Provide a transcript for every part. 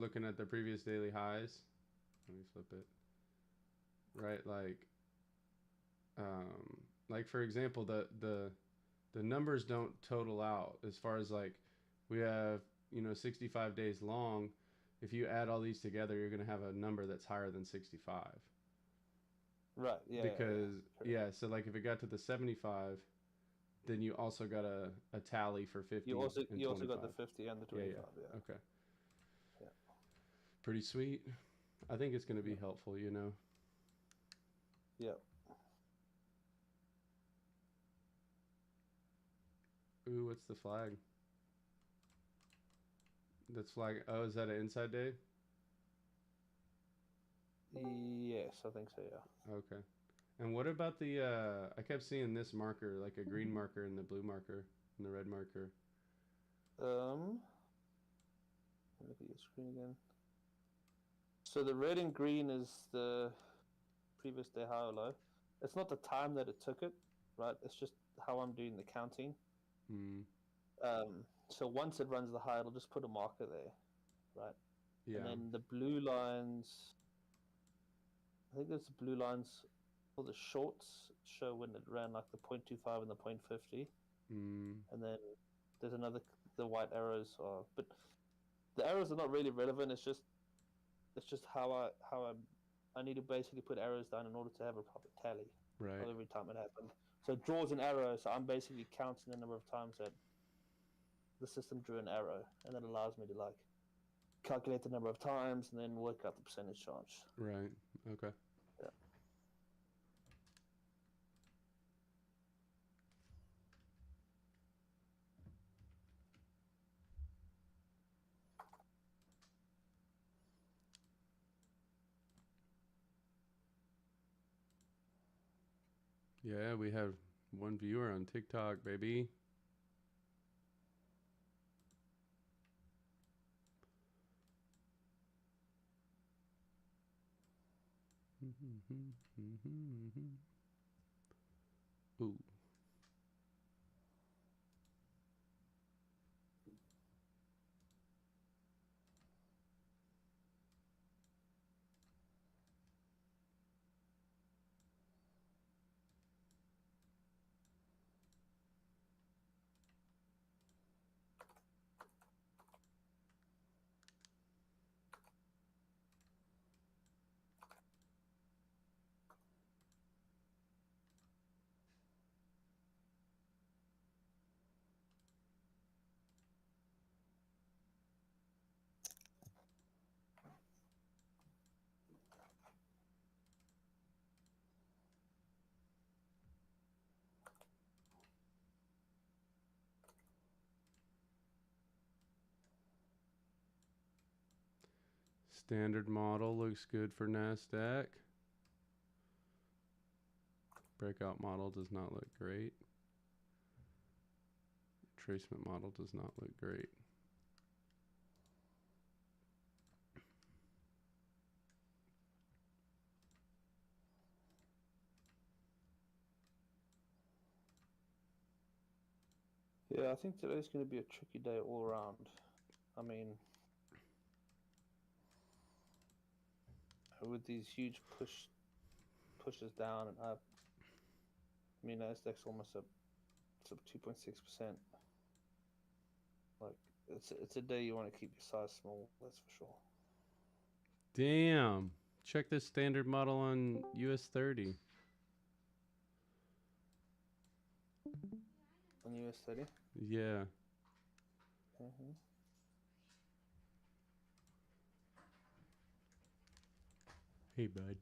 looking at the previous daily highs. Let me flip it. Right, like for example, the numbers don't total out as far as like we have 65 days long. If you add all these together, you're going to have a number that's higher than 65. Right. Yeah. Yeah. Yeah. Because True. yeah, so like if it got to the 75, then you also got a tally for You 50 also and you also got the 25. 50 and the Yeah, 25. yeah. Yeah. Okay. Yeah. Pretty sweet. I think it's going to be Yeah. helpful, you know. Yeah. Ooh, what's the flag? That's flag. Oh, is that an inside day? Yes, I think so. Yeah. Okay. And what about the I kept seeing this marker, like a green marker and the blue marker and the red marker. Look at your screen again. So the red and green is the previous day high or low. It's not the time that it took it, right? It's just how I'm doing the counting. Hmm. So once it runs the high, it'll just put a marker there, right? And Yeah. then the blue lines, I think there's the blue lines for the shorts show when it ran like the 0.25 and the 0.50. Hmm. And then there's another, the white arrows are, but the arrows are not really relevant. It's just I need to basically put arrows down in order to have a proper tally Right. of every time it happened. So it draws an arrow, so I'm basically counting the number of times that the system drew an arrow, and that allows me to like calculate the number of times and then work out the percentage charge. Right. Okay. Yeah. Yeah, we have one viewer on TikTok, baby. Ooh. Standard model looks good for NASDAQ. Breakout model does not look great. Tracement model does not look great. Yeah, I think today's going to be a tricky day all around. I mean, with these huge pushes down and up. I mean, Nasdaq's almost up. It's up 2.6%. Like it's a day you want to keep your size small. That's for sure. Damn. Check this standard model on US 30. On US 30. Yeah. Mm-hmm. Hey, bud.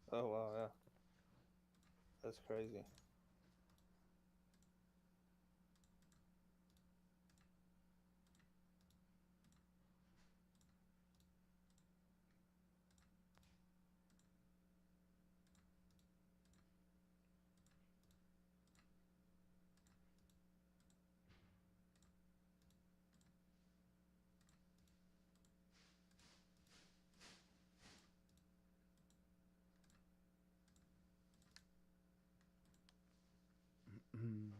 Oh wow, yeah, that's crazy. Mm.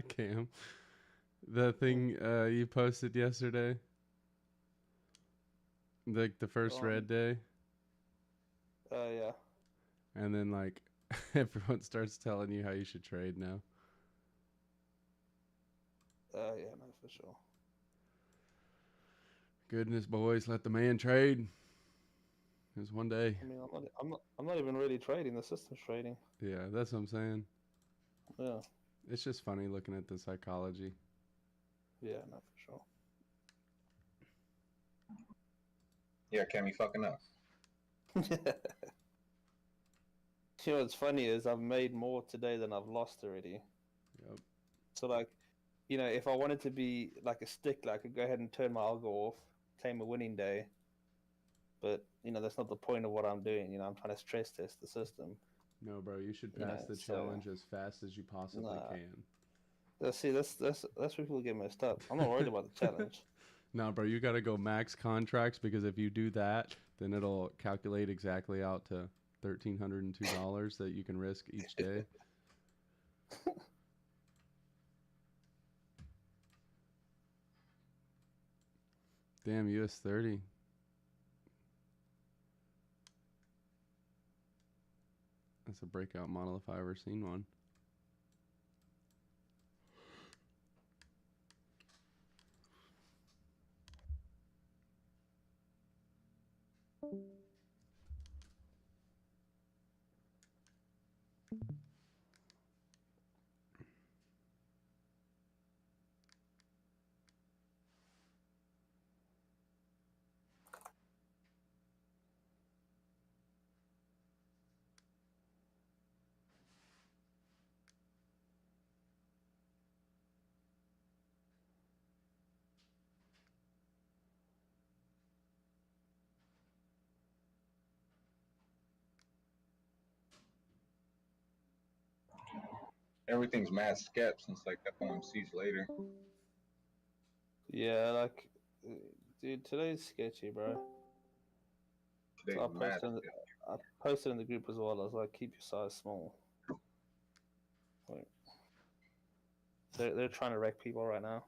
Cam, the thing you posted yesterday, like the first On. red day, Yeah. and then like everyone starts telling you how you should trade now. Yeah, no, for sure. Goodness, boys, let the man trade. It was one day. I mean, I'm not even really trading. The system's trading. Yeah, that's what I'm saying. Yeah. It's just funny looking at the psychology. Yeah, no, for sure. Yeah, Cam, you fucking up. You know what's funny is I've made more today than I've lost already. Yep. So like, you know, if I wanted to be like a stickler, I could go ahead and turn my algo off, claim a winning day. But you know, that's not the point of what I'm doing. You know, I'm trying to stress test the system. No, bro, you should You pass know, the so challenge as fast as you possibly nah. can. See, that's where people get messed up. I'm not worried about the challenge. No, bro, you got to go max contracts because if you do that, then it'll calculate exactly out to $1,302 that you can risk each day. Damn, US 30. That's a breakout model if I ever seen one. Everything's mad skep since like FOMC's later. Yeah, like, dude, today's sketchy, bro. Today's So mad skep. I posted in the group as well. I was like, keep your size small. Like, they're trying to wreck people right now.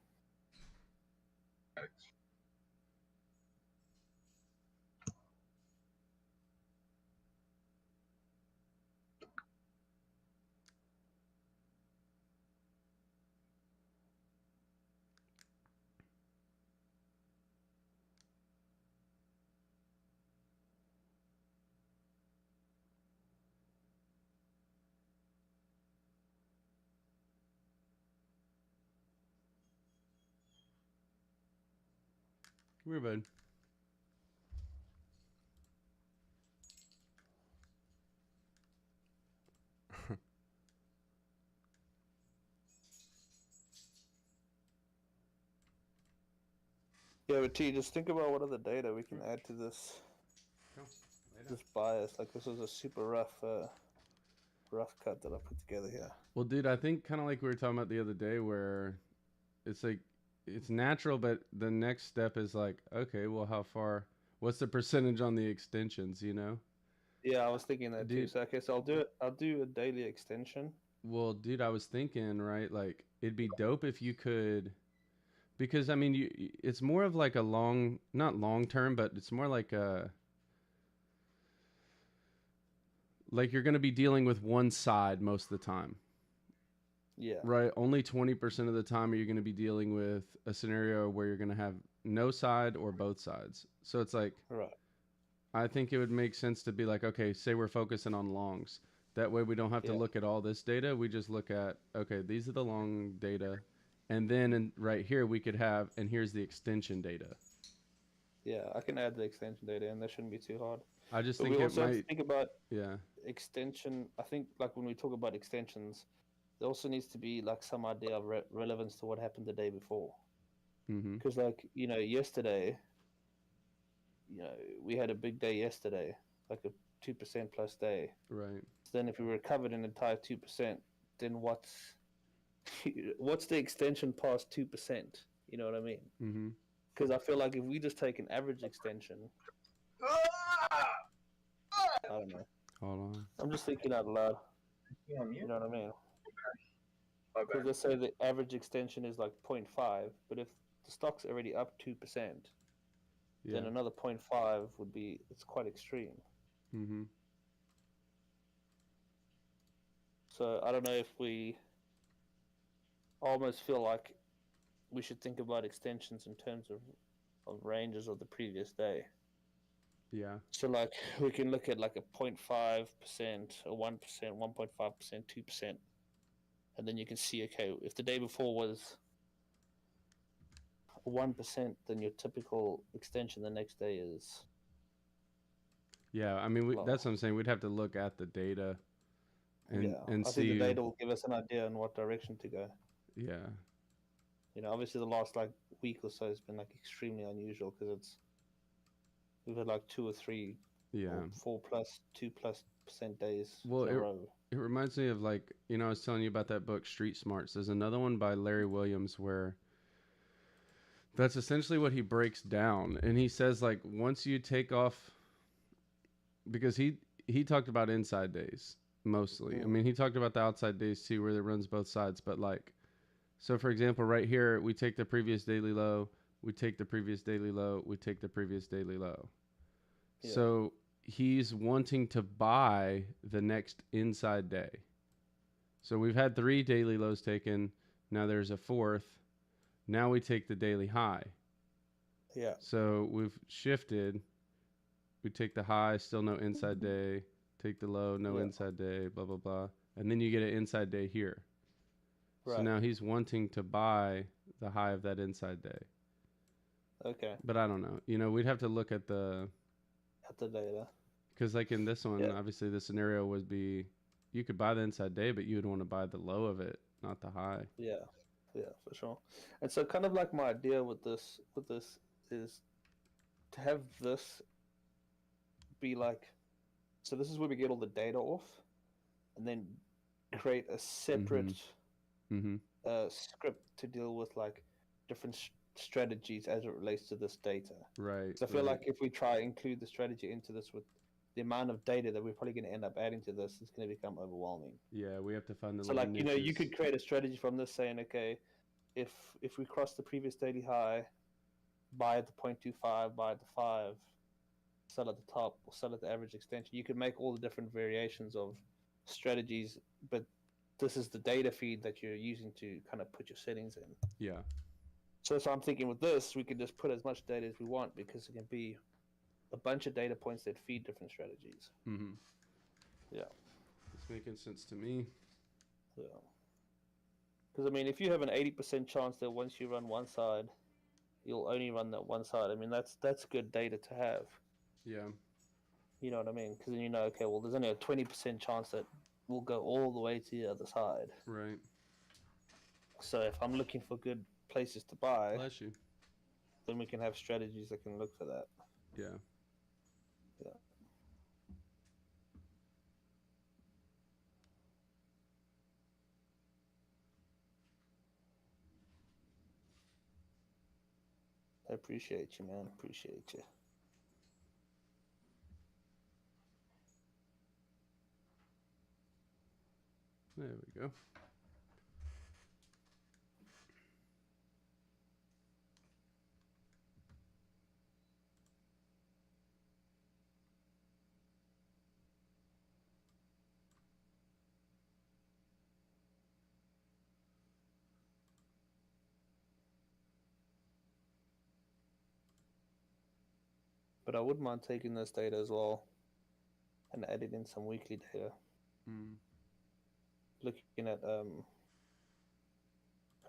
Come here, bud. Yeah, but T, just think about what other data we can add to this Come, lay down. this bias. Like this was a super rough cut that I put together here. Well, dude, I think kind of like we were talking about the other day, where it's like it's natural, but the next step is like, okay, well, how far? What's the percentage on the extensions? You know? Yeah, I was thinking that too. Dude. So okay, so I'll do it. I'll do a daily extension. Well, dude, I was thinking, right? Like, it'd be dope if you could, because I mean, it's more of like a not long term, but it's more like like you're going to be dealing with one side most of the time. Yeah. Right. Only 20% of the time are you going to be dealing with a scenario where you're going to have no side or both sides. So it's like, Right. I think it would make sense to be like, okay, say we're focusing on longs. That way we don't have to look at all this data. We just look at, okay, these are the long data. And then right here we could have, and here's the extension data. Yeah, I can add the extension data and that shouldn't be too hard. I just But think we it also have to might, think about yeah. extension. I think like when we talk about extensions, there also needs to be like some idea of relevance to what happened the day before. Mm-hmm. Because like, you know, yesterday, you know, we had a big day yesterday, like a 2% plus day. Right. So then if we recovered an entire 2%, then what's the extension past 2%? You know what I mean? Mm-hmm. Because I feel like if we just take an average extension, I don't know. Hold on. I'm just thinking out loud. You on mute? You know what I mean? My Because bad. let's say the average extension is like 0.5, but if the stock's already up 2%, Yeah. then another 0.5 would be, it's quite extreme. Mm-hmm. So I don't know if we almost feel like we should think about extensions in terms of ranges of the previous day. Yeah. So like we can look at like a 0.5%, a 1%, 1.5%, 2%. And then you can see, okay, if the day before was 1%, then your typical extension the next day is. Yeah. I mean, Low. that's what I'm saying. We'd have to look at the data and I see. think the data will give us an idea in what direction to go. Yeah. You know, obviously the last like week or so has been like extremely unusual because we've had like 2 or 3, Yeah. or 2+% days Well, in a row. It reminds me of like, you know, I was telling you about that book, Street Smarts. There's another one by Larry Williams where that's essentially what he breaks down. And he says like once you take off, because he talked about inside days mostly. I mean, he talked about the outside days too, where it runs both sides. But like, so for example, right here, we take the previous daily low, we take the previous daily low, we take the previous daily low. Yeah. So he's wanting to buy the next inside day. So we've had 3 daily lows taken. Now there's a 4th. Now we take the daily high. Yeah. So we've shifted. We take the high, still no inside day. Take the low, no inside day, blah, blah, blah. And then you get an inside day here. Right. So now he's wanting to buy the high of that inside day. Okay. But I don't know. You know, we'd have to look at the data. Because like in this one, obviously the scenario would be you could buy the inside day, but you would want to buy the low of it, not the high. Yeah, for sure. And so kind of like my idea with this is to have this be like, so this is where we get all the data off, and then create a separate script to deal with like different strategies as it relates to this data. Right. So I feel like if we try to include the strategy into this with the amount of data that we're probably going to end up adding to this, it's going to become overwhelming. Yeah, we have to find the so like, you know, you could create a strategy from this saying, okay, if we cross the previous daily high, buy at the 0.25, buy at the 5, sell at the top, or sell at the average extension. You could make all the different variations of strategies, but this is the data feed that you're using to kind of put your settings in. Yeah. So I'm thinking with this, we could just put as much data as we want because it can be a bunch of data points that feed different strategies. Mm-hmm. Yeah. It's making sense to me. Yeah. Because, I mean, if you have an 80% chance that once you run one side, you'll only run that one side. I mean, that's good data to have. Yeah. You know what I mean? Because then you know, okay, well, there's only a 20% chance that we'll go all the way to the other side. Right. So if I'm looking for good places to buy, Bless you. then we can have strategies that can look for that. Yeah. Yeah. I appreciate you, man. Appreciate you. There we go. But I wouldn't mind taking this data as well and adding in some weekly data. Mm. Looking at kind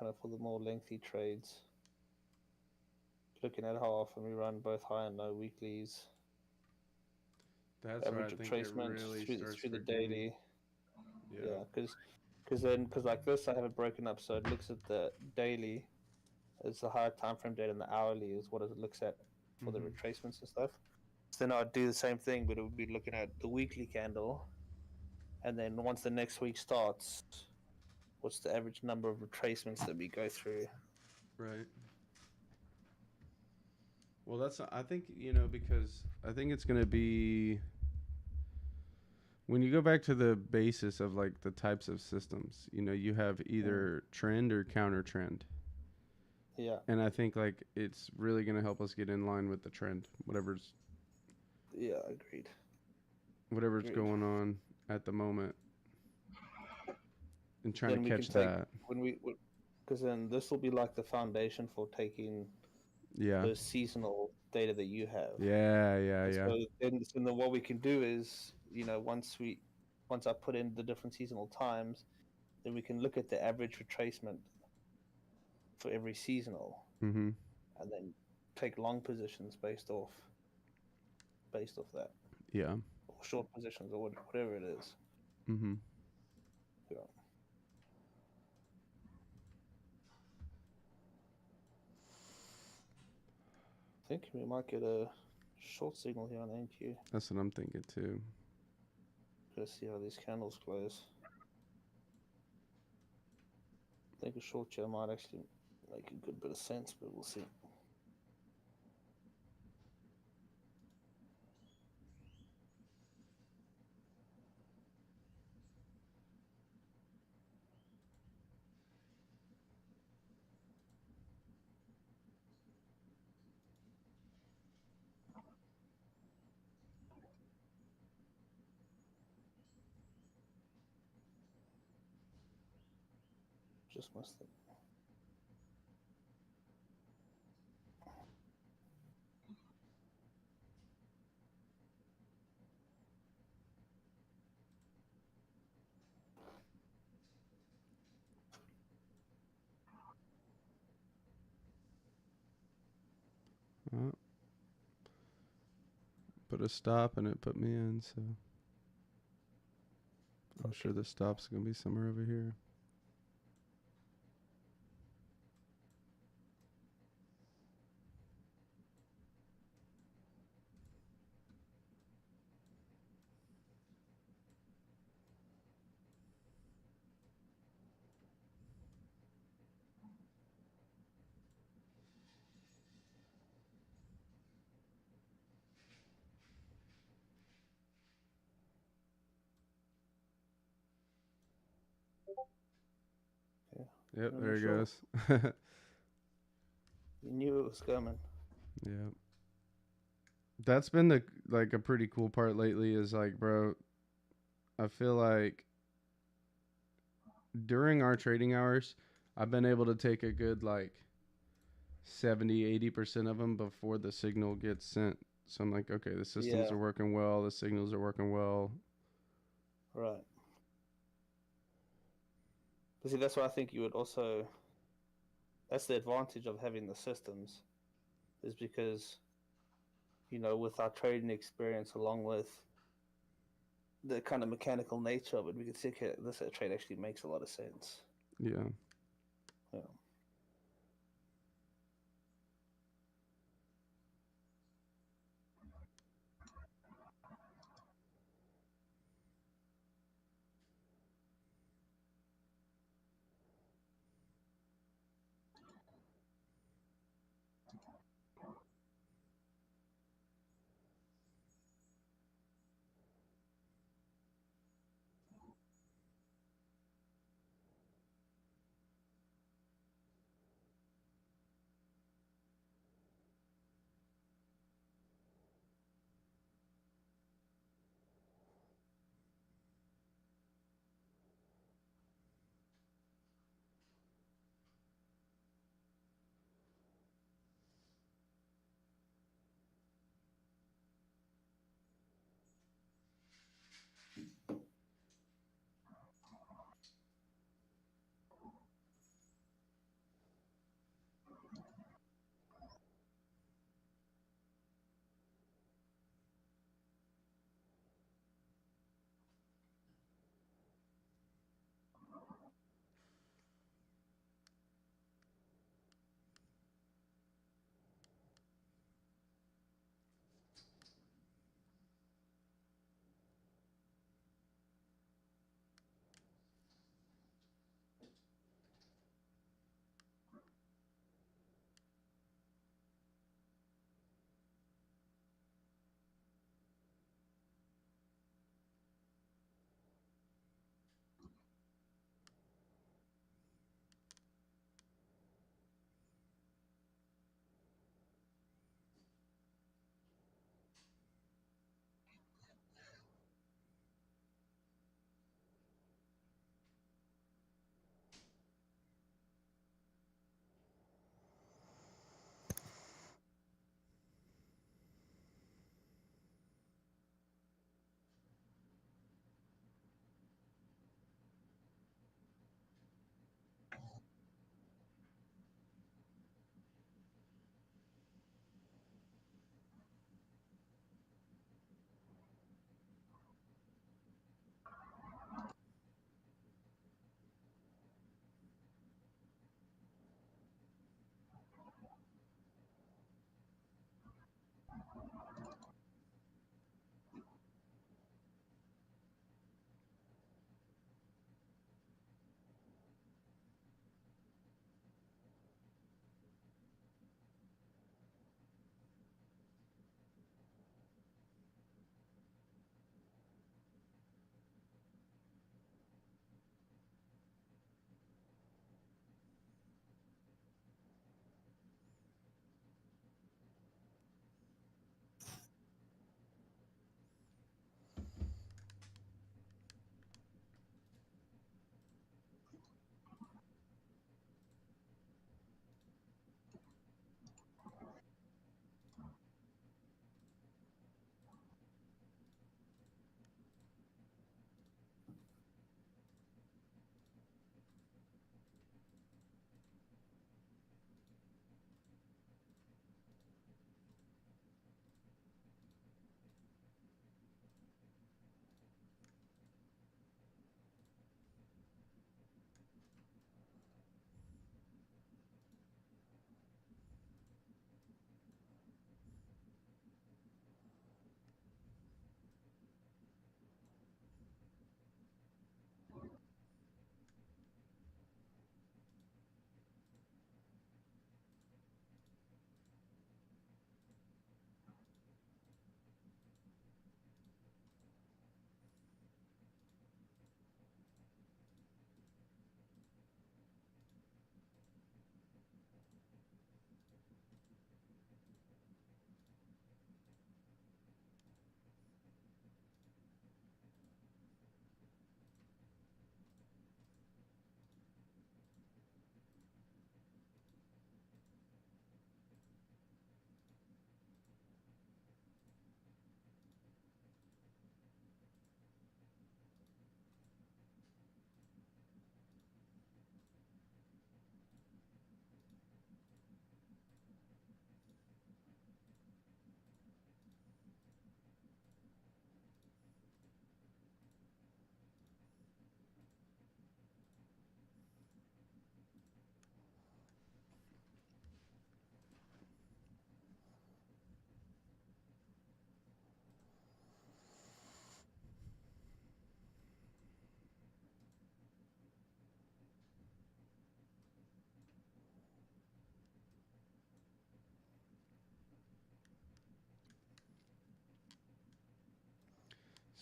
of for the more lengthy trades. Looking at how often we run both high and low weeklies. That's where I Average think it retracement really through starts the for gaming. daily. Yeah. Yeah, because like this, I have it broken up so it looks at the daily as the higher time frame data, and the hourly is what it looks at for the Mhm. retracements and stuff. So then I'd do the same thing, but it would be looking at the weekly candle, and then once the next week starts, what's the average number of retracements that we go through? Right. Well, that's I think because I think it's gonna be when you go back to the basis of like the types of systems. You have either trend or counter trend, Yeah, and I think like it's really gonna help us get in line with the trend, whatever's yeah, agreed. Agreed. going on at the moment, and trying Then to we can catch take that. because then this will be like the foundation for taking Yeah. the seasonal data that you have. Yeah. Yeah. And Yeah. so then what we can do is, once I put in the different seasonal times, then we can look at the average retracement for every seasonal, Mhm. and then take long positions based off that, Yeah. or short positions, or whatever it is. Mhm. Yeah. I think we might get a short signal here on NQ. That's what I'm thinking too. Let's see how these candles close. I think a short chair might actually make a good bit of sense, but we'll see. Just missed it. Oh, put a stop and it put me in, so I'm sure the stop's gonna be somewhere over here. Yeah. Yep, I'm there not he sure. goes. You knew it was coming. Yeah. That's been the like a pretty cool part lately is like, bro, I feel like during our trading hours, I've been able to take a good like 70-80% of them before the signal gets sent. So I'm like, okay, the systems Yeah, are working well, the signals are working well. right. But see, that's why I think you would also. That's the advantage of having the systems. is because, with our trading experience along with the kind of mechanical nature of it, we could see, okay, this trade actually makes a lot of sense. Yeah. Yeah.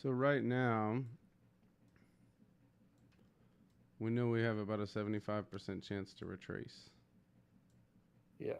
So right now, we know we have about a 75% chance to retrace. Yeah.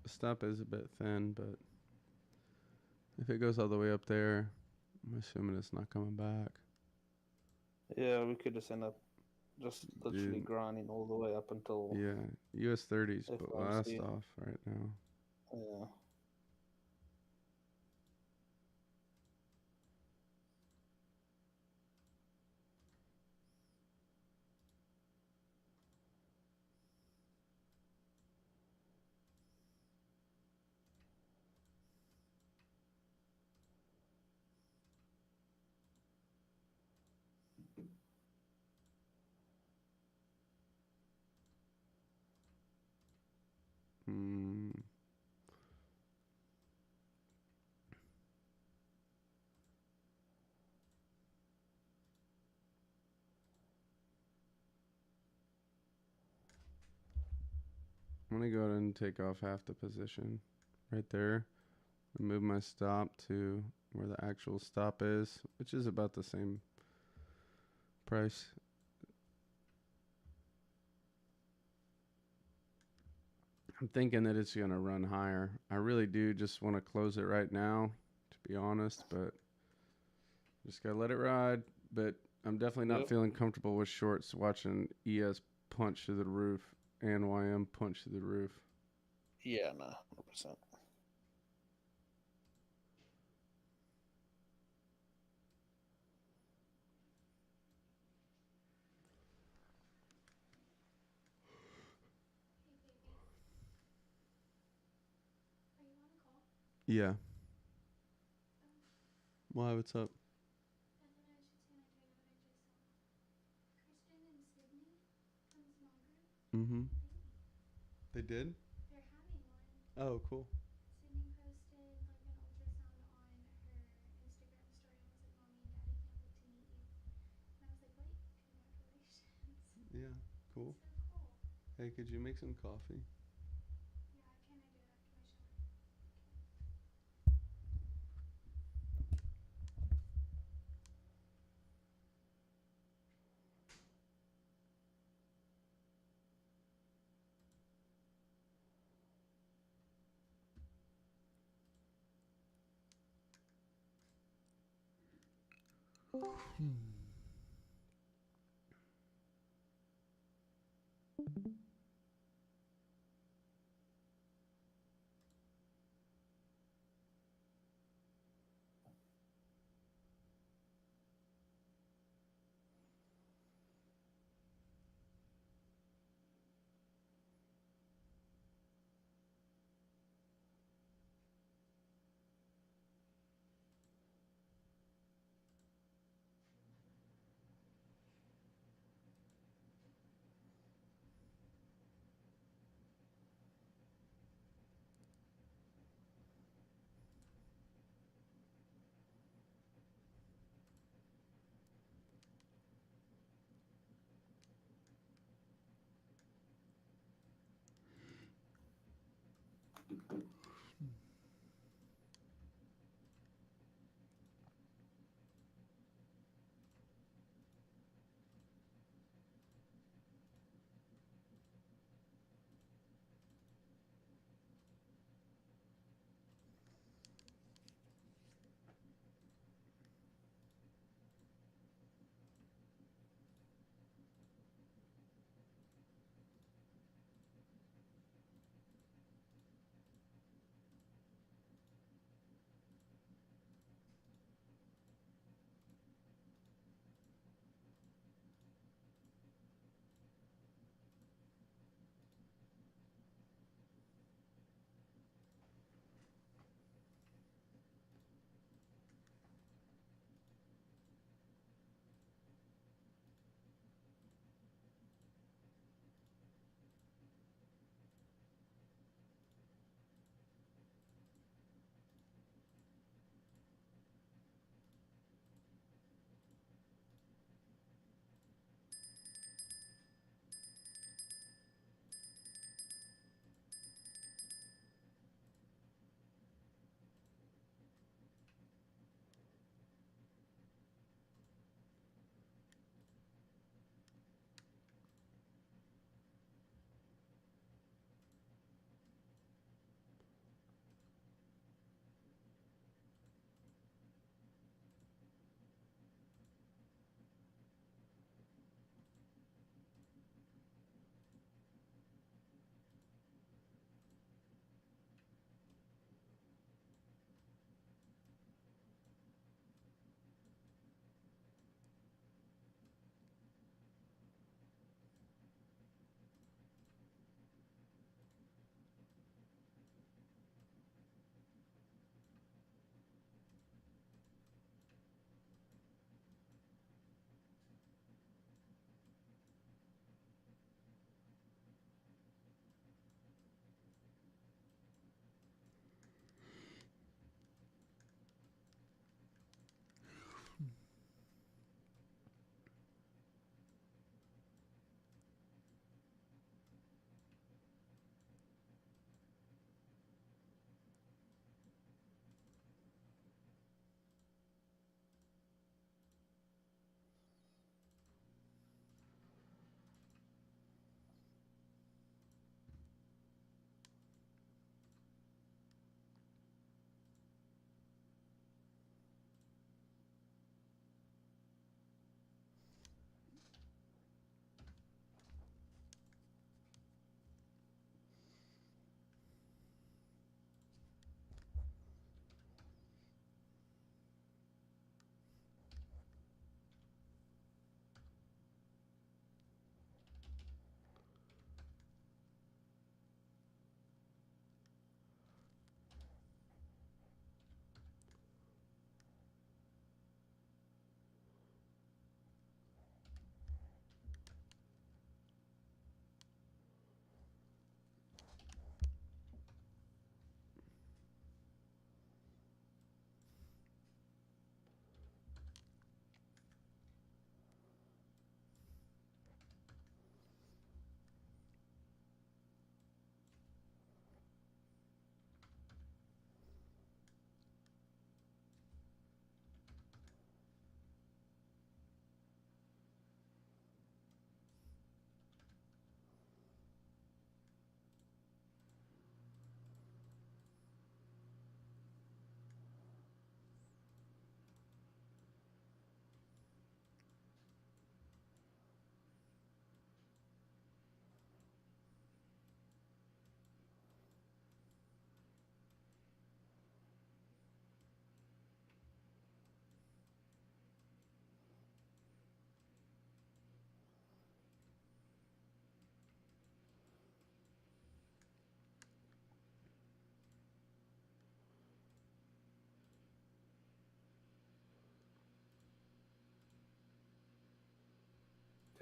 The stop is a bit thin, but if it goes all the way up there, I'm assuming it's not coming back. Yeah, we could just end up just literally Dude. grinding all the way up until Yeah, US 30s, but blast FOMC. off right now. Yeah. Hmm. I'm gonna go ahead and take off half the position right there. Move my stop to where the actual stop is, which is about the same price. I'm thinking that it's gonna run higher. I really do just want to close it right now, to be honest, but just gotta let it ride. But I'm definitely not Yep. feeling comfortable with shorts watching ES punch through the roof and YM punch through the roof. Yeah, nah, 100%. Yeah. Why? What's up? Mm-hmm. They did? Oh, cool. Yeah, cool. Hey, could you make some coffee?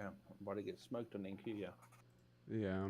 Okay. About to get smoked on NQ, yeah. Yeah.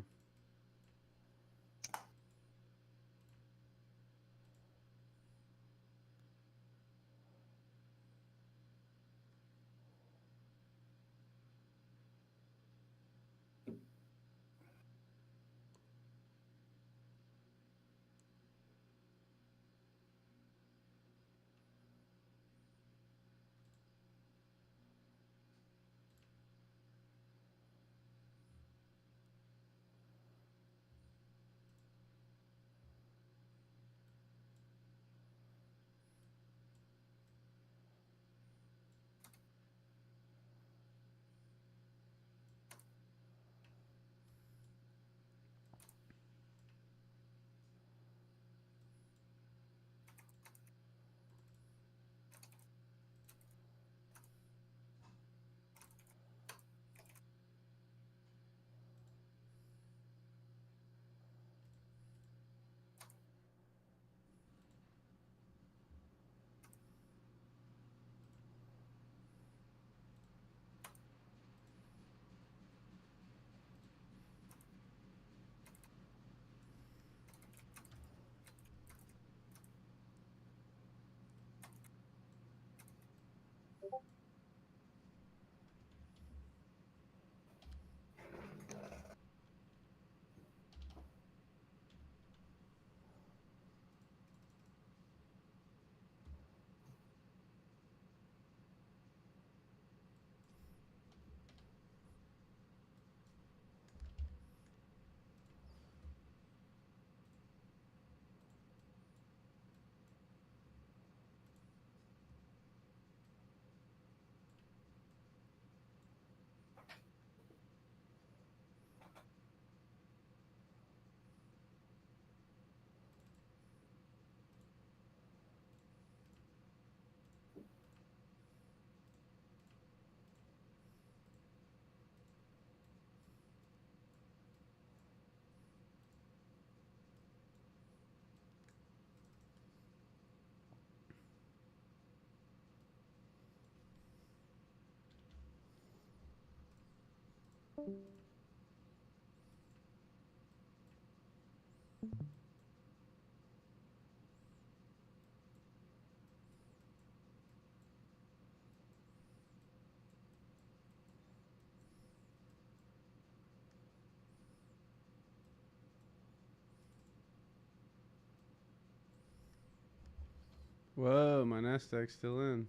Whoa, my Nasdaq's still in.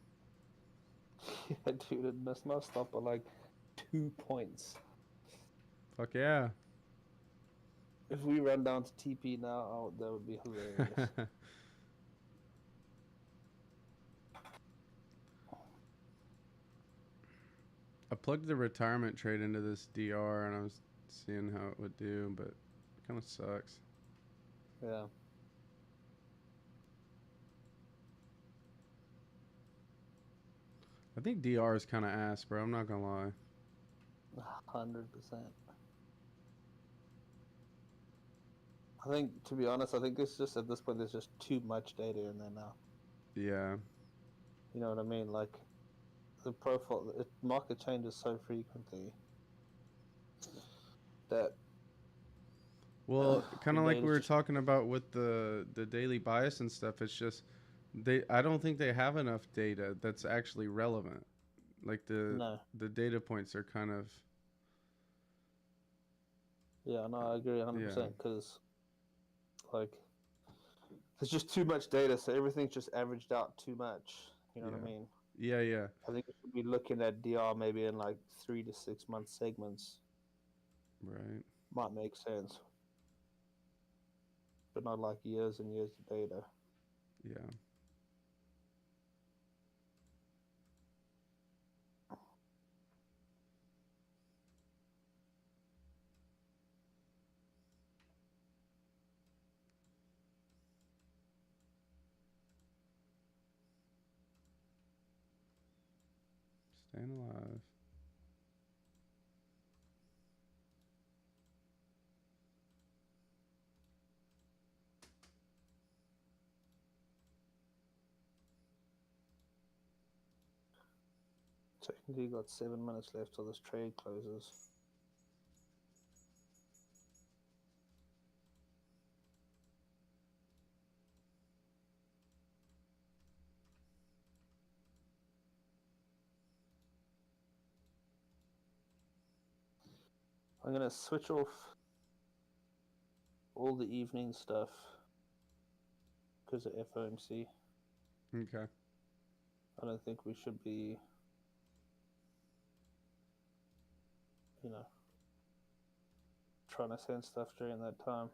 Yeah, dude, it missed my stop by like 2 points. Fuck yeah. If we run down to TP now, oh, that would be hilarious. I plugged the retirement trade into this DR and I was seeing how it would do, but it kind of sucks. Yeah. I think DR is kind of ass, bro. I'm not gonna lie. 100%. I think, to be honest, I think it's just at this point there's just too much data in there now. Yeah. You know what I mean? Like the profile, market changes so frequently that Well, kind the of like we data's were just talking about with the daily bias and stuff. It's just I don't think they have enough data that's actually relevant. Like no. the data points are kind of Yeah, no, I agree 100% yeah. because like there's just too much data, so everything's just averaged out too much. You know what I Yeah. mean? Yeah, yeah. I think we should be looking at DR maybe in like 3 to 6 month segments. Right. Might make sense, but not like years and years of data. Yeah. Staying alive. Technically, got 7 minutes left till this trade closes. I'm gonna switch off all the evening stuff because of FOMC. Okay. I don't think we should be, trying to send stuff during that time.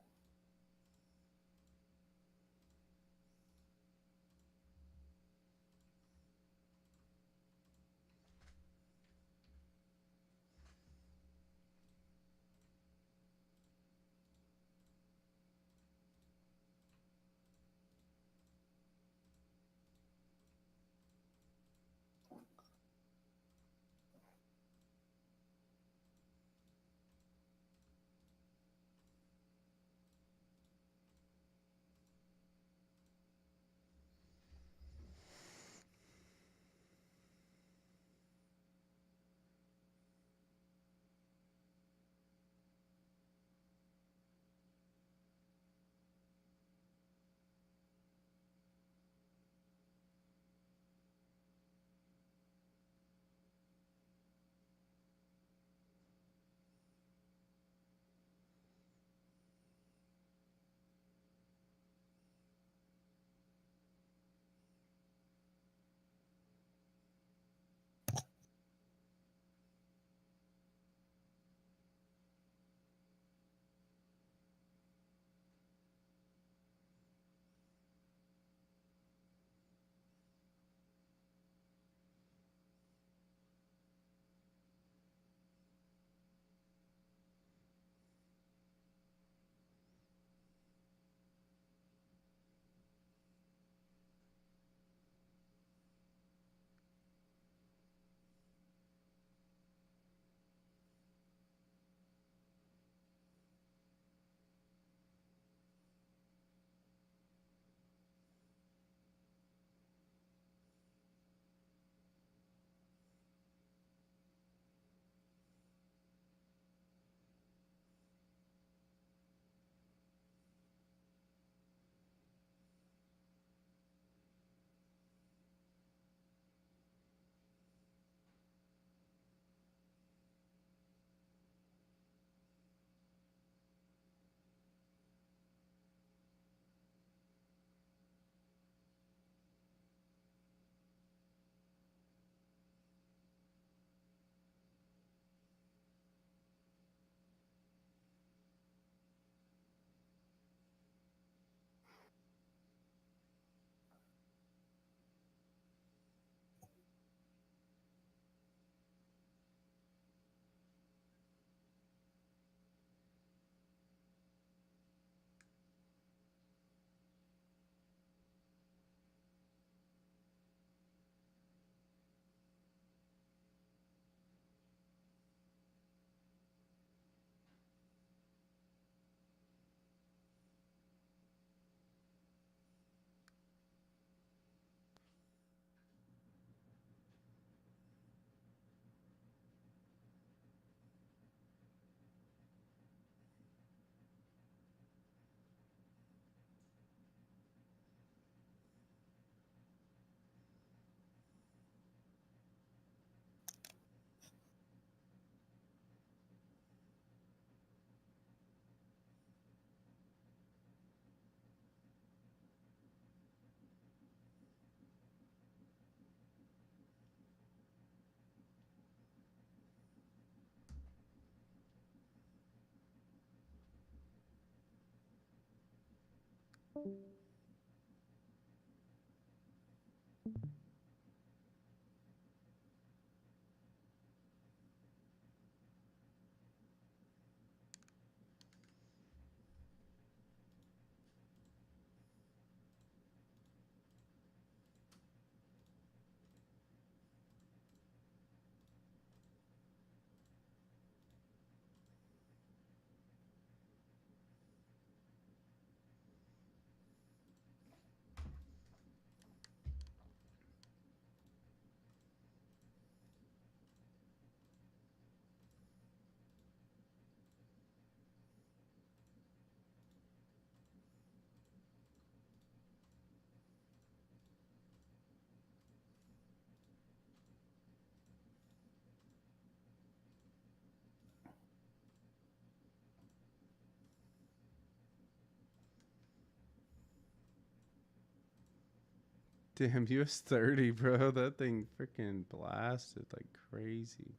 Damn, US 30, bro. That thing freaking blasted like crazy.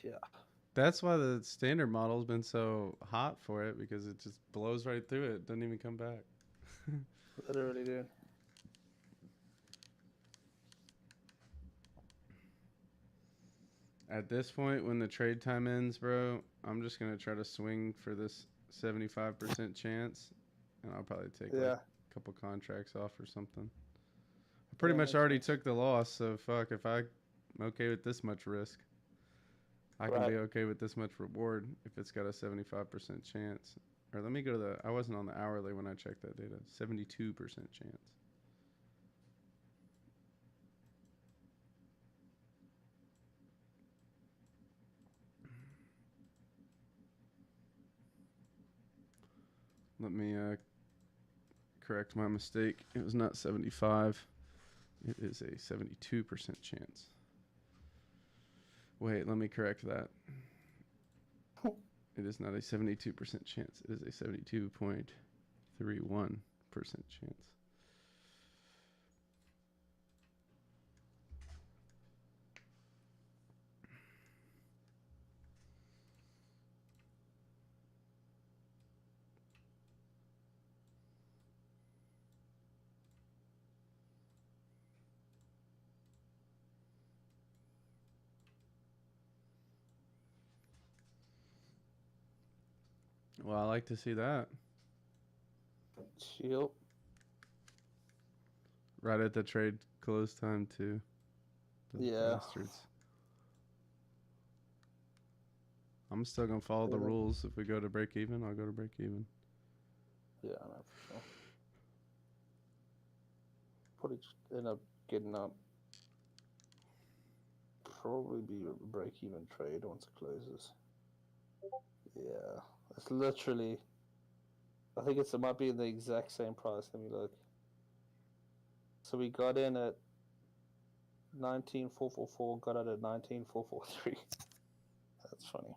Yeah. That's why the standard model's been so hot for it, because it just blows right through it. Doesn't even come back. Literally, dude. At this point, when the trade time ends, bro, I'm just going to try to swing for this 75% chance. And I'll probably take like a couple contracts off or something. I pretty much already took the loss, so fuck, if I'm okay with this much risk, I can be okay with this much reward if it's got a 75% chance. Or let me go to the, I wasn't on the hourly when I checked that data. 72% chance. Let me correct my mistake. It was not 75. It is a 72% chance. Wait, let me correct that. It is not a 72% chance. It is a 72.31% chance. Well, I like to see that. Yep. Right at the trade close time, too. Those bastards. I'm still going to follow the rules. If we go to break even, I'll go to break even. Yeah, I know for sure. Probably just end up getting up. Probably be a break even trade once it closes. Yeah. It's literally, I think it might be the exact same price. Let me look. So we got in at 19,444, got out at 19,443. That's funny.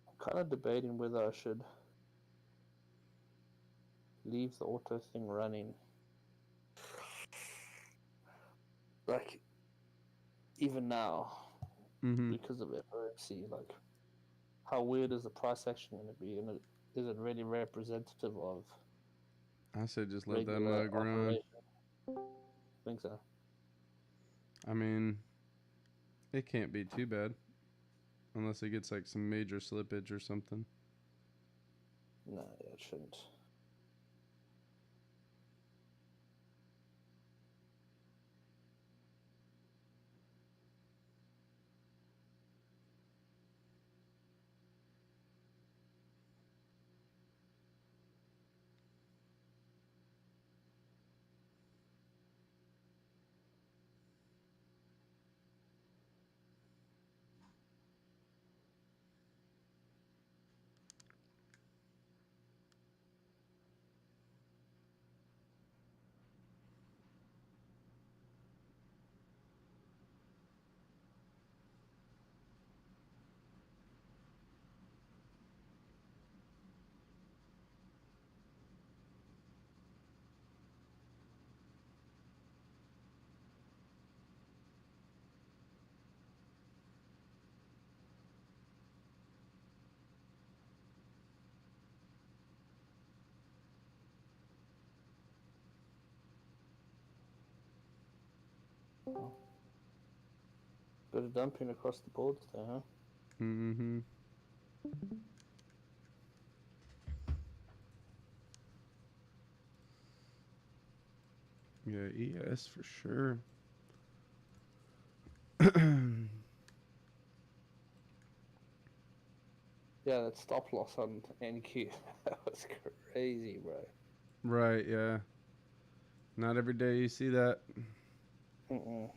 I'm kind of debating whether I should leave the auto thing running. Like, even now, because of FOMC, like, how weird is the price action going to be? And is it really representative of? I said just let that mug run. I think so. I mean, it can't be too bad. Unless it gets like some major slippage or something. No, it shouldn't. Bit of dumping across the boards there, huh? Mm-hmm. Yeah, ES for sure. Yeah, that stop loss on NQ. That was crazy, bro. Right, yeah. Not every day you see that. Mm-mm.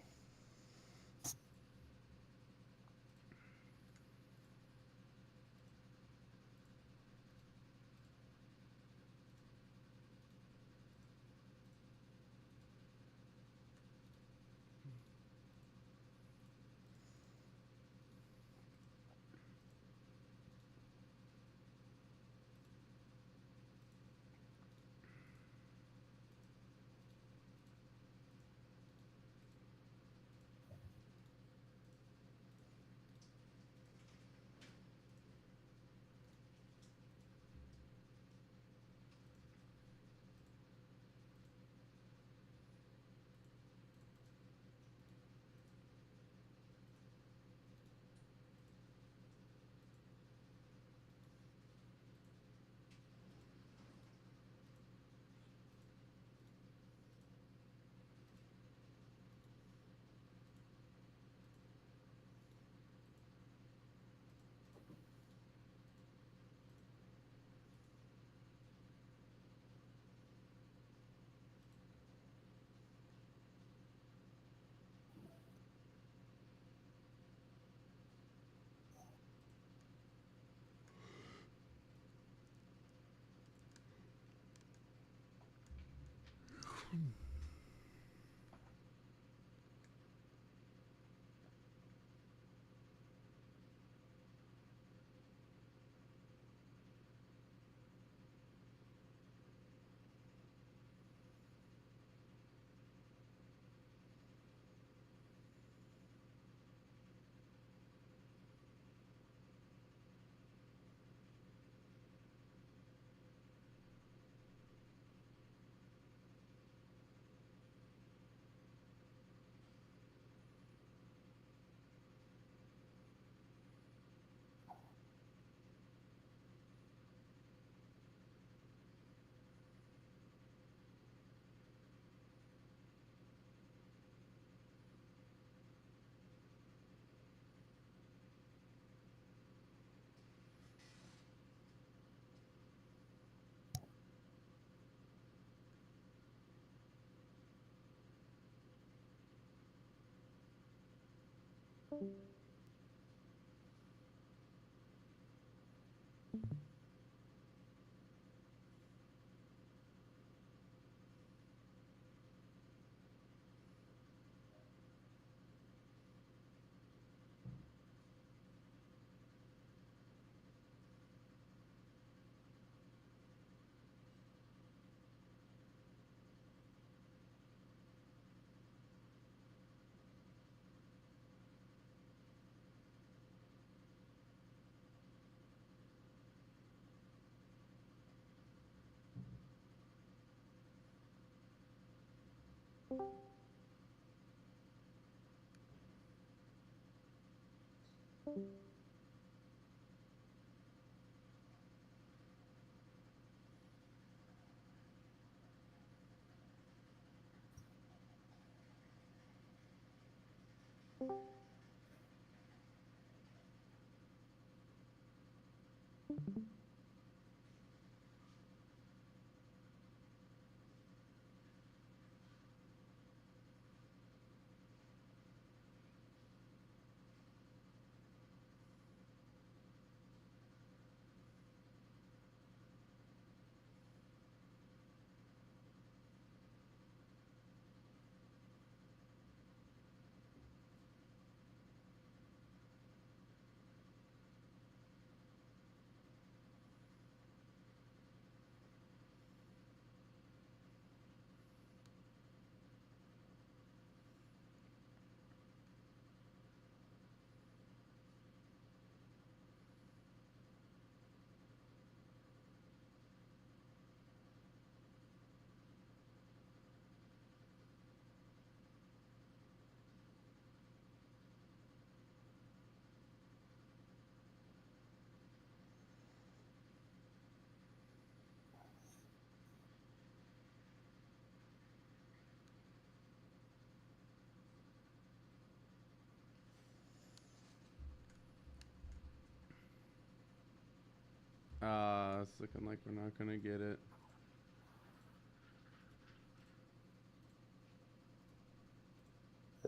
It's looking like we're not gonna get it.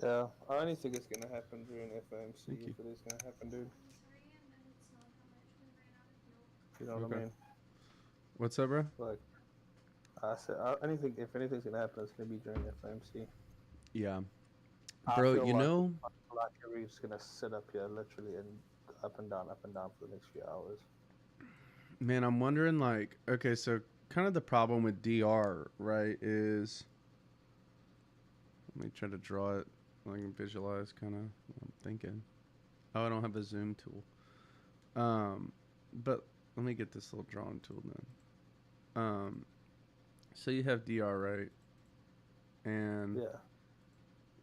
Yeah, I only think it's gonna happen during FOMC Thank you. if it is gonna happen, dude. You know what Okay. I mean? What's up, bro? Like I said, I only think if anything's gonna happen, it's gonna be during FOMC. Yeah, I bro. feel You like know, we're just gonna sit up here literally and up and down for the next few hours. man, I'm wondering like, okay, so kind of the problem with DR, right, is let me try to draw it. I can visualize kind of what I'm thinking. Oh, I don't have a zoom tool. But let me get this little drawing tool then. So you have DR, right? And Yeah.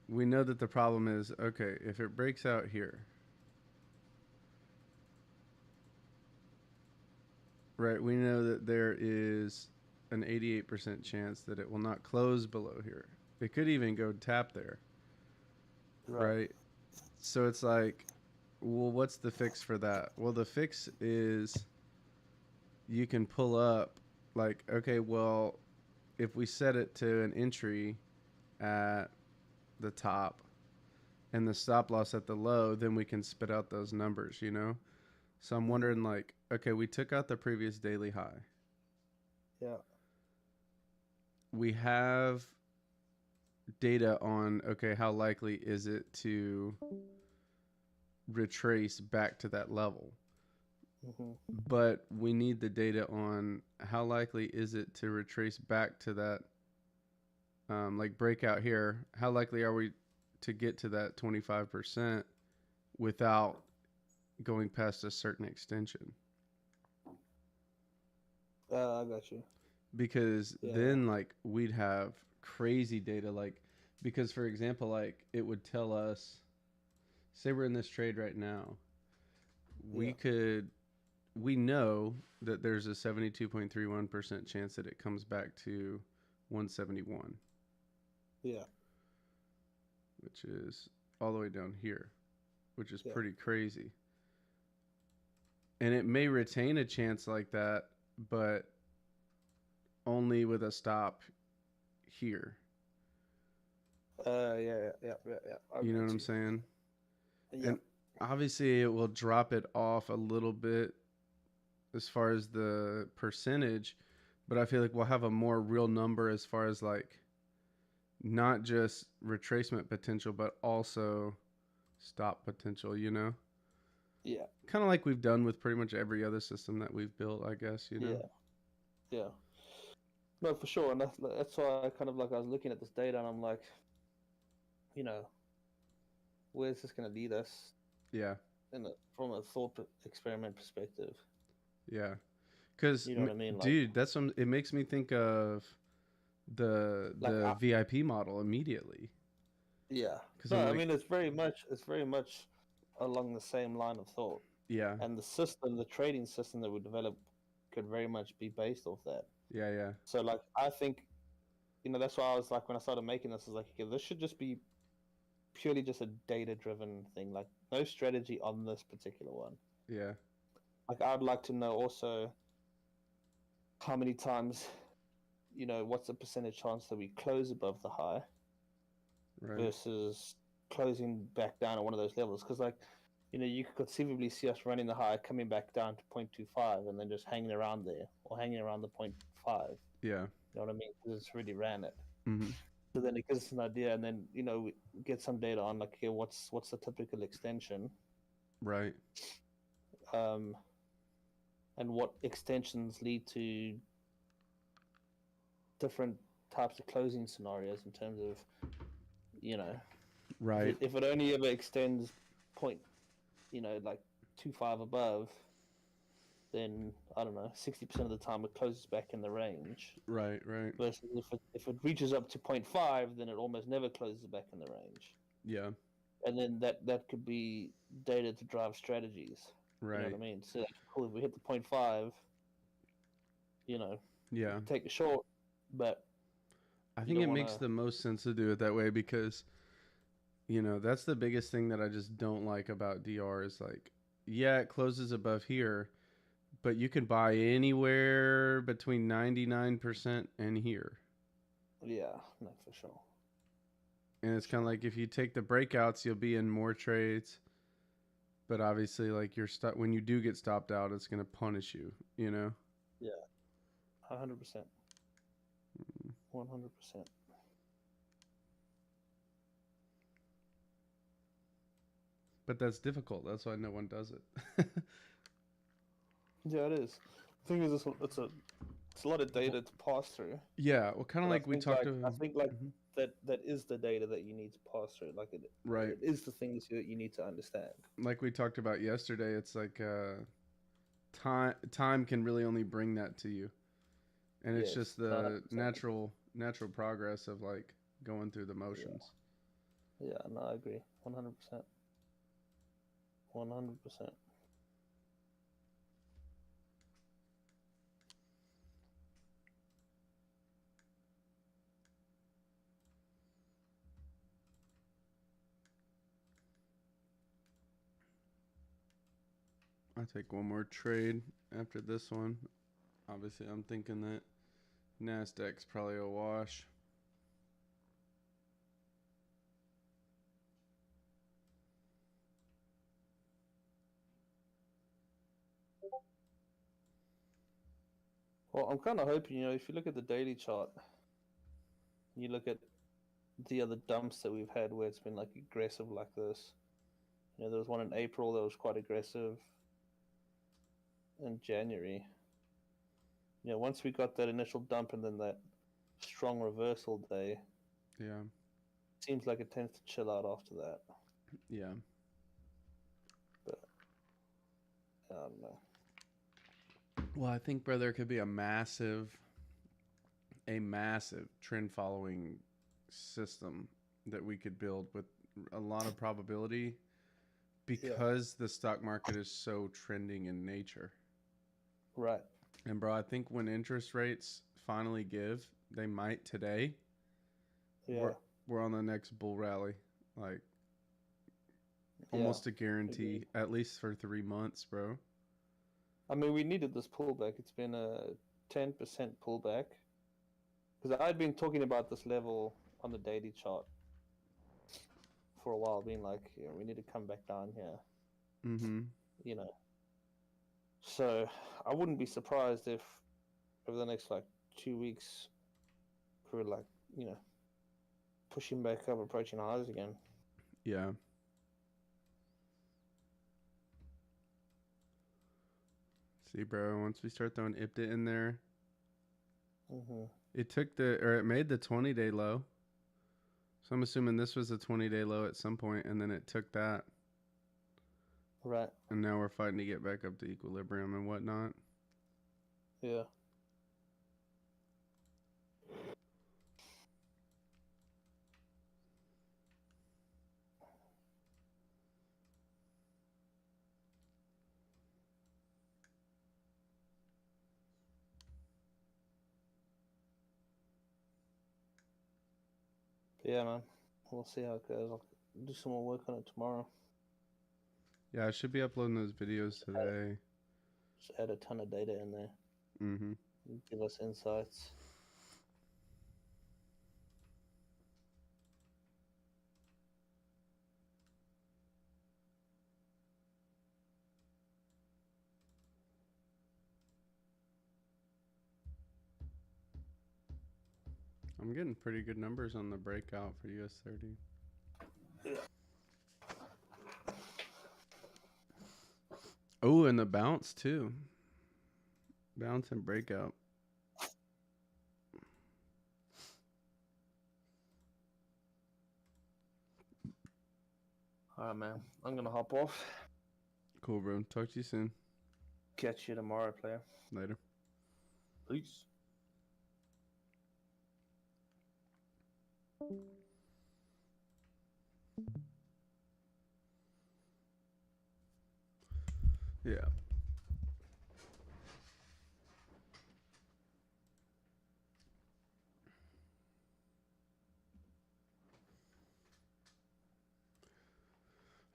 we know that the problem is, okay, if it breaks out here, right, we know that there is an 88% chance that it will not close below here. It could even go tap there, right? So it's like, well, what's the fix for that? Well, the fix is you can pull up, like, okay, well, if we set it to an entry at the top and the stop loss at the low, then we can spit out those numbers, you know? So I'm wondering, like, okay, we took out the previous daily high. Yeah. We have data on, okay, how likely is it to retrace back to that level? Mm-hmm. But we need the data on how likely is it to retrace back to that, like breakout here. How likely are we to get to that 25% without going past a certain extension? I got you. Because then like we'd have crazy data, like, because for example, like it would tell us, say we're in this trade right now, we know that there's a 72.31% chance that it comes back to 171. Yeah. Which is all the way down here, which is pretty crazy. And it may retain a chance like that, but only with a stop here. Yeah. You know what I'm saying? Yeah. And obviously it will drop it off a little bit as far as the percentage, but I feel like we'll have a more real number as far as like not just retracement potential, but also stop potential, you know? Yeah. Kind of like we've done with pretty much every other system that we've built, I guess, you know? Yeah. No, for sure. And that's why I kind of like, I was looking at this data and I'm like, you know, where's this going to lead us? Yeah. From a thought experiment perspective. Yeah. Because, you know what I mean? Dude, that's what it makes me think of the VIP model immediately. Yeah. No, I mean, it's very much along the same line of thought. Yeah. And the trading system that we develop could very much be based off that. Yeah. So, like, I think, you know, that's why I was like, when I started making this, I was like, okay, this should just be purely just a data-driven thing. Like, no strategy on this particular one. Yeah. Like, I'd like to know also how many times, you know, what's the percentage chance that we close above the high versus closing back down at one of those levels. Because, like, you know, you could conceivably see us running the high, coming back down to 0.25 and then just hanging around there or hanging around the 0.5. Yeah. You know what I mean? Because it's really ran it. Mm-hmm. So then it gives us an idea, and then, you know, we get some data on, like, okay, what's the typical extension? Right. And what extensions lead to different types of closing scenarios in terms of, you know, right. If it only ever extends point, you know, like 2.5 above, then I don't know, 60% of the time it closes back in the range. Right. Versus if it reaches up to 0.5, then it almost never closes back in the range. Yeah. And then that could be data to drive strategies. Right. You know what I mean? So like, cool, if we hit the 0.5, you know, yeah, take a short, but I think it makes the most sense to do it that way because, you know, that's the biggest thing that I just don't like about DR is like, yeah, it closes above here, but you can buy anywhere between 99% and here. Yeah, no, for sure. And it's kind of like if you take the breakouts, you'll be in more trades. But obviously, like you're stuck when you do get stopped out, it's gonna punish you. You know. Yeah, 100%. 100%. But that's difficult. That's why no one does it. Yeah, it is. The thing is, it's a lot of data to pass through. Yeah, well, kind of But like we talked I about. think like Mhm. that is the data that you need to pass through. Like Right. it is the things that you need to understand. Like we talked about yesterday, it's like time can really only bring that to you, and it's Yes, just no, the 100%. natural progress of like going through the motions. Yeah, no, I agree. 100%. 100%. I take one more trade after this one. Obviously, I'm thinking that Nasdaq's probably a wash. Well, I'm kind of hoping, if you look at the daily chart, you look at the other dumps that we've had where it's been like aggressive like this. There was one in April that was quite aggressive. In January. Once we got that initial dump and then that strong reversal day, Yeah. seems like it tends to chill out after that. Yeah. But I don't know. Well, I think, bro, there could be a massive trend following system that we could build with a lot of probability because the stock market is so trending in nature. Right. And bro, I think when interest rates finally give, they might today. Yeah. We're on the next bull rally. Like almost a guarantee, agreed. at least for 3 months, bro. I mean, we needed this pullback. It's been a 10% pullback. Because I'd been talking about this level on the daily chart for a while, being like, we need to come back down here. Mm-hmm. So I wouldn't be surprised if over the next 2 weeks we're pushing back up, approaching highs again. Yeah. See, bro, once we start throwing IPDIT in there, it made the 20-day low. So I'm assuming this was a 20-day low at some point, and then it took that. Right. And now we're fighting to get back up to equilibrium and whatnot. Yeah. Yeah, man. We'll see how it goes. I'll do some more work on it tomorrow. Yeah, I should be uploading those videos today. Just add a ton of data in there. Mm-hmm. Give us insights. I'm getting pretty good numbers on the breakout for US 30. Yeah. Oh, and the bounce too. Bounce and breakout. All right, man. I'm going to hop off. Cool, bro. Talk to you soon. Catch you tomorrow, player. Later. Peace. Yeah.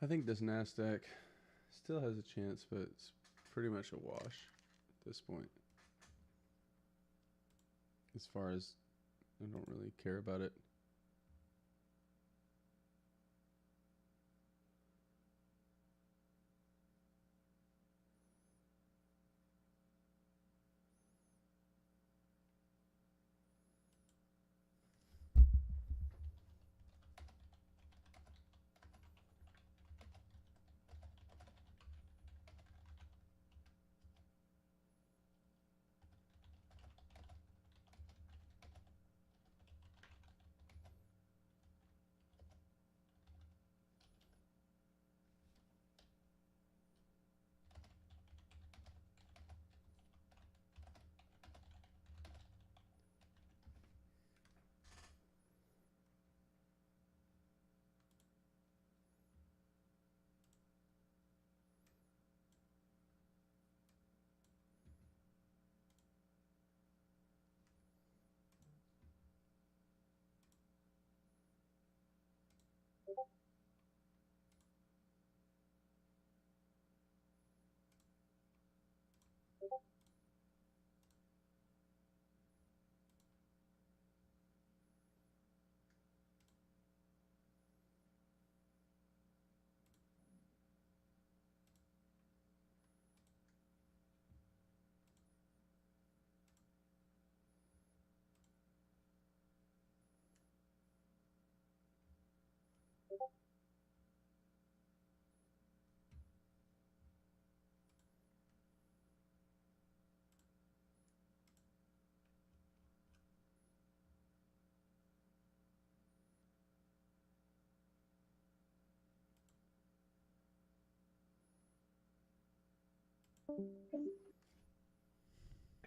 I think this NASDAQ still has a chance, but it's pretty much a wash. this point. As far as I don't really care about it.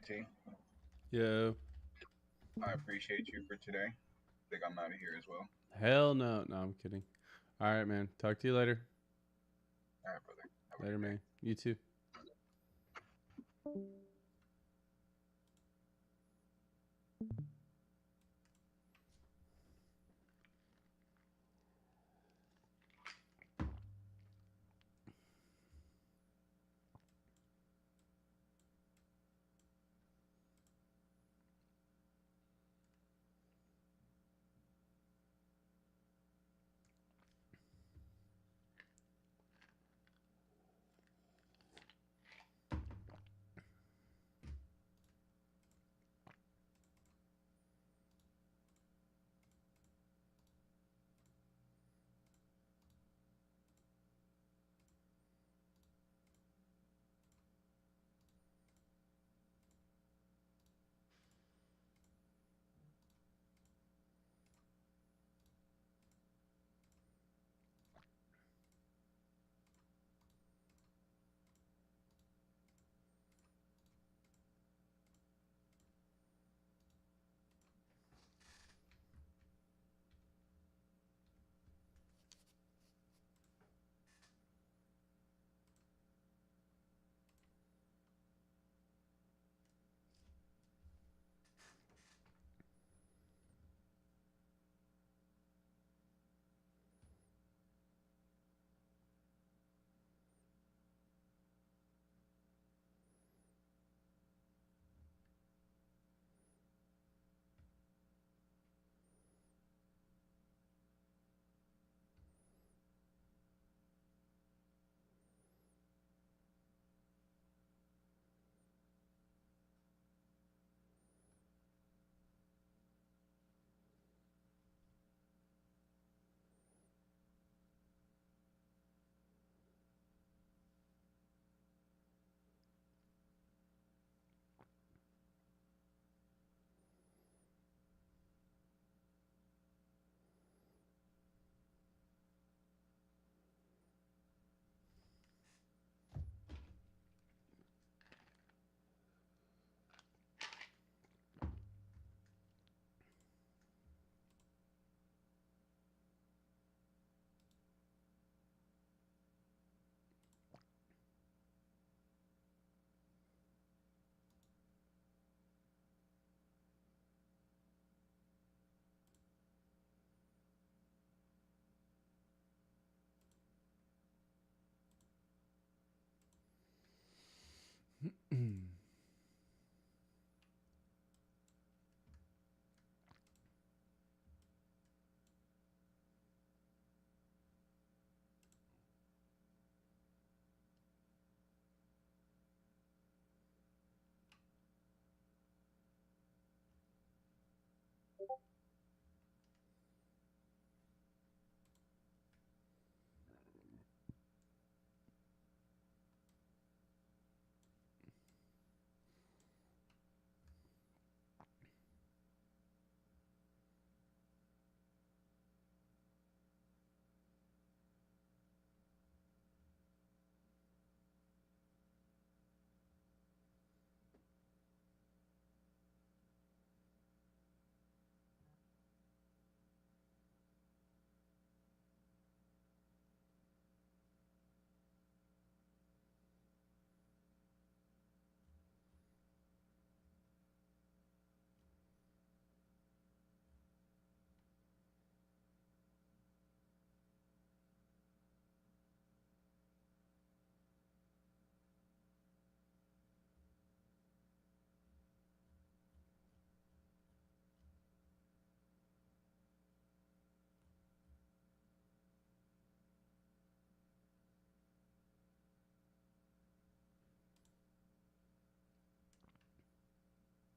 T, Yeah. I appreciate you for today. I think I'm out of here as well. Hell no. No, I'm kidding. All right, man. Talk to you later. All right, brother. Have a Later, good day. man. You too.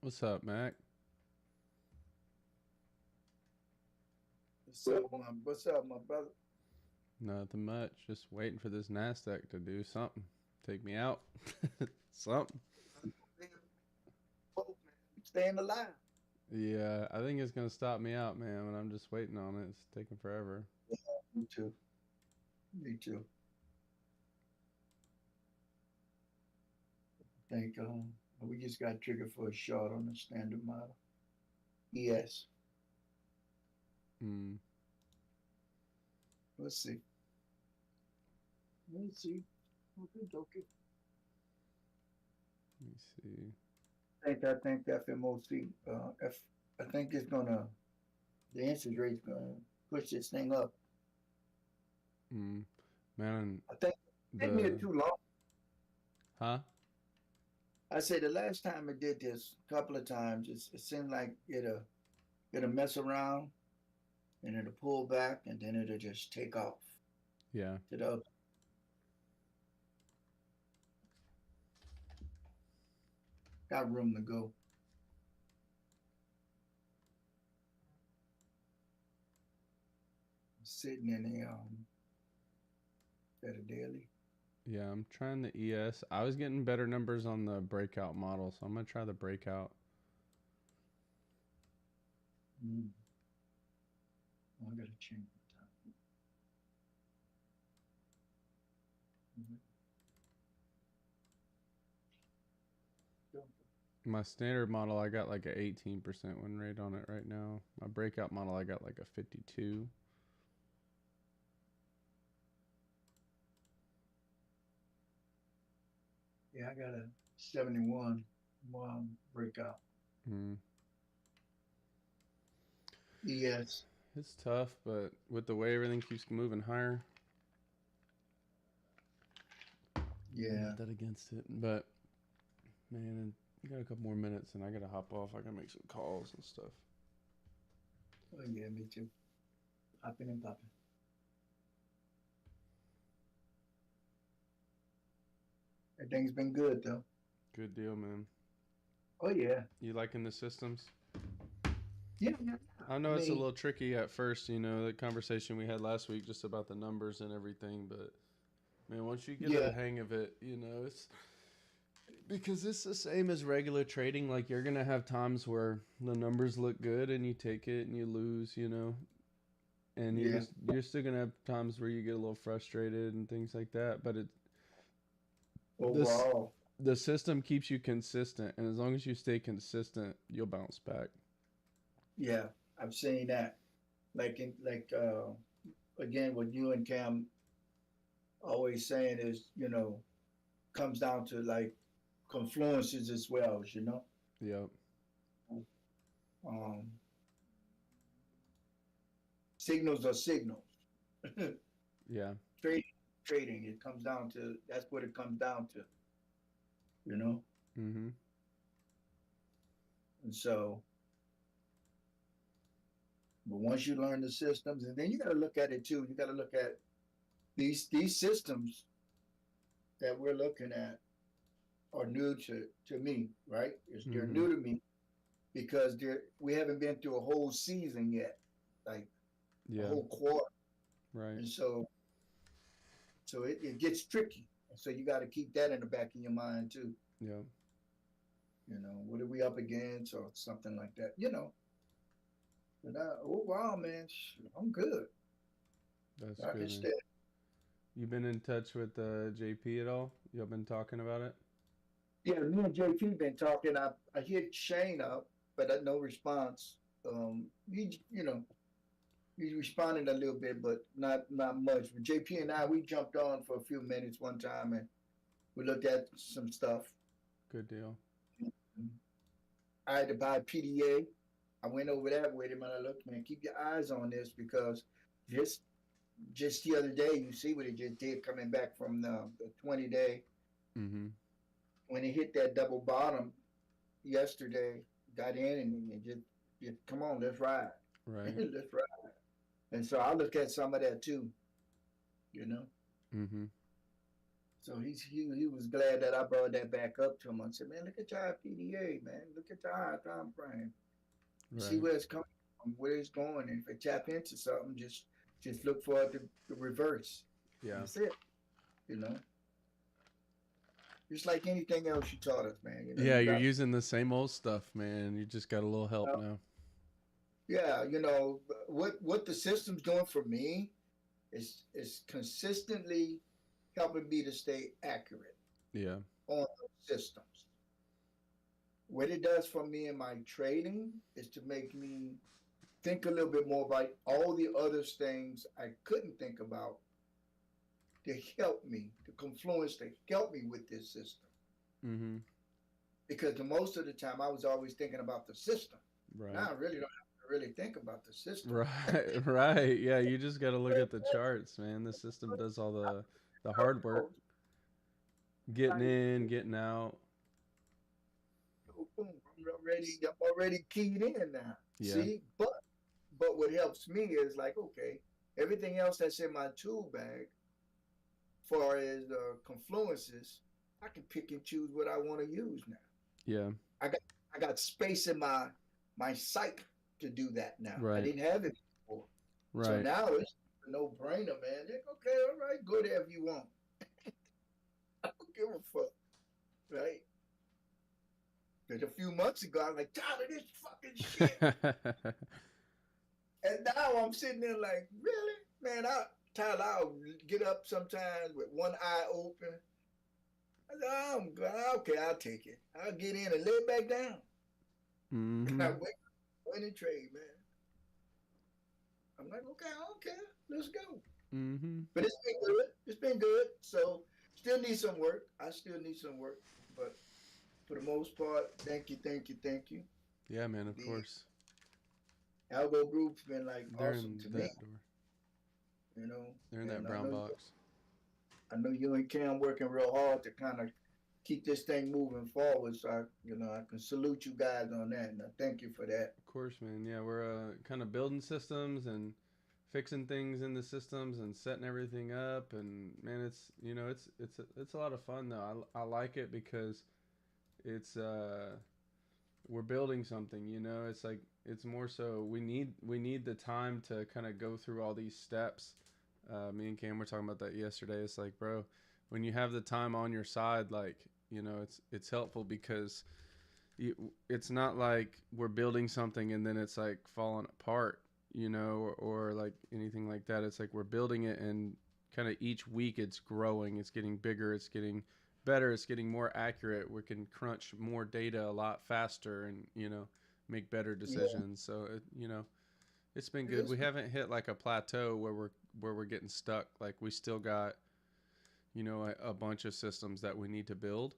What's up, Mac? What's up, my brother? Nothing much. Just waiting for this NASDAQ to do something. Take me out. Something. Staying alive. Yeah, I think it's going to stop me out, man, and I'm just waiting on it. It's taking forever. Yeah, me too. Me too. I think we just got triggered for a short on the standard model. Yes. Hmm. Let's see. Let's see. Okay. Let me see. I think FMOC, I think it's gonna, the interest rate's gonna push this thing up. Man, I think it took me too long. Huh? I say the last time it did this, a couple of times, it seemed like it'll mess around and it'll pull back and then it'll just take off. Yeah. To the other. Got room to go. Sitting in at a daily. Yeah, I'm trying the ES. I was getting better numbers on the breakout model, so I'm going to try the breakout. I got to change the time. My standard model, I got like a 18% win rate on it right now. My breakout model, I got like a 52. Yeah, I got a 71 breakout. Yes. It's tough, but with the way everything keeps moving higher. Yeah. Not that against it, but man, I got a couple more minutes and I gotta hop off. I gotta make some calls and stuff. Oh yeah, me too. Hopping and popping. Everything's been good though. Good deal, man. Oh yeah. You liking the systems? Yeah. I know it's a little tricky at first, you know, the conversation we had last week just about the numbers and everything, but man, once you get the hang of it, you know, it's because it's the same as regular trading. Like, you're gonna have times where the numbers look good and you take it and you lose, you know, and you're still gonna have times where you get a little frustrated and things like that. But overall, the system keeps you consistent, and as long as you stay consistent, you'll bounce back. Yeah, I've seen that. Again, what you and Cam always saying is, you know, comes down to like confluences as well, you know. Yep. Signals are signals. Yeah. Trading. It comes down to, that's what it comes down to, you know. Mm-hmm. And so, but once you learn the systems, and then you got to look at it too. You got to look at these systems that we're looking at are new to me, right? They're new to me because we haven't been through a whole season yet, like a whole quarter. Right. And so it gets tricky. And so you got to keep that in the back of your mind too. Yeah. You know, what are we up against or something like that, you know. But overall, man, I'm good. That's good. You been in touch with JP at all? Y'all been talking about it? Yeah, me and JP been talking. I hit Shane up, but no response. He responded a little bit, but not much. But JP and I, we jumped on for a few minutes one time, and we looked at some stuff. Good deal. I had to buy PDA. I went over that with him, and I looked, man, keep your eyes on this because just the other day, you see what it just did coming back from the 20-day. Mm-hmm. When it hit that double bottom yesterday, got in and just come on, let's ride. Right. Let's ride. And so I look at some of that too, you know. Mm-hmm. So he was glad that I brought that back up to him. I said, man, look at your PDA, man. Look at the high time frame. You see Right. where it's coming from, where it's going. And if it tap into something, just look for it to reverse. Yeah. That's it. You know. Just like anything else you taught us, man. You know, Yeah, you you're got, using the same old stuff, man. You just got a little help now. yeah, what the system's doing for me is consistently helping me to stay accurate Yeah. on those systems. What it does for me in my trading is to make me think a little bit more about all the other things I couldn't think about to help me, the confluence to help me with this system. Mm-hmm. Because the most of the time I was always thinking about the system. Right. Now I really don't have to really think about the system. Right. Right. Yeah, you just got to look at the charts, man. The system does all the hard work. Getting in, getting out. Boom, I'm already keyed in now. Yeah. See, but what helps me is like, okay, everything else that's in my tool bag, far as confluences, I can pick and choose what I want to use now. Yeah. I got space in my psyche to do that now. Right. I didn't have it before. Right. So now it's a no-brainer, man. Okay, all right, go there if you want. I don't give a fuck, right? Because a few months ago, I was like, tired of this fucking shit. And now I'm sitting there like, really? Man, Tyler, I'll get up sometimes with one eye open. I said, oh, I'm good. Okay, I'll take it. I'll get in and lay it back down. Mm-hmm. And I went and trade, man. I'm like, okay, I don't care. Let's go. Mm-hmm. But it's been good. It's been good. So still need some work. I still need some work. But for the most part, thank you. Yeah, man, of course. Algo Group's been like They're awesome in to that me. door. You know, They're in that brown box. I know you and Cam working real hard to kind of keep this thing moving forward. So I can salute you guys on that, and I thank you for that. Of course, man. Yeah, we're kind of building systems and fixing things in the systems and setting everything up. And man, it's a lot of fun though. I like it because it's we're building something. It's like it's more so we need the time to kind of go through all these steps. Me and Cam were talking about that yesterday. It's like, bro, when you have the time on your side, like, it's helpful because it's not like we're building something and then it's like falling apart, or like anything like that. It's like we're building it and kind of each week it's growing, it's getting bigger, it's getting better, it's getting more accurate. We can crunch more data a lot faster and, make better decisions. Yeah. So, it's been good. We haven't hit like a plateau where we're getting stuck. Like we still got, a bunch of systems that we need to build.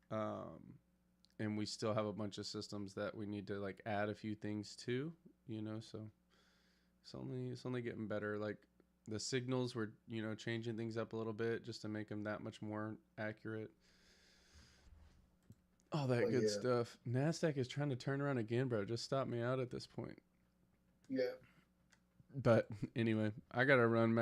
And we still have a bunch of systems that we need to like add a few things to, so it's only getting better. Like the signals we're, changing things up a little bit just to make them that much more accurate. All that good stuff. NASDAQ is trying to turn around again, bro. Just stop me out at this point. Yeah. But anyway, I got to run, Mac.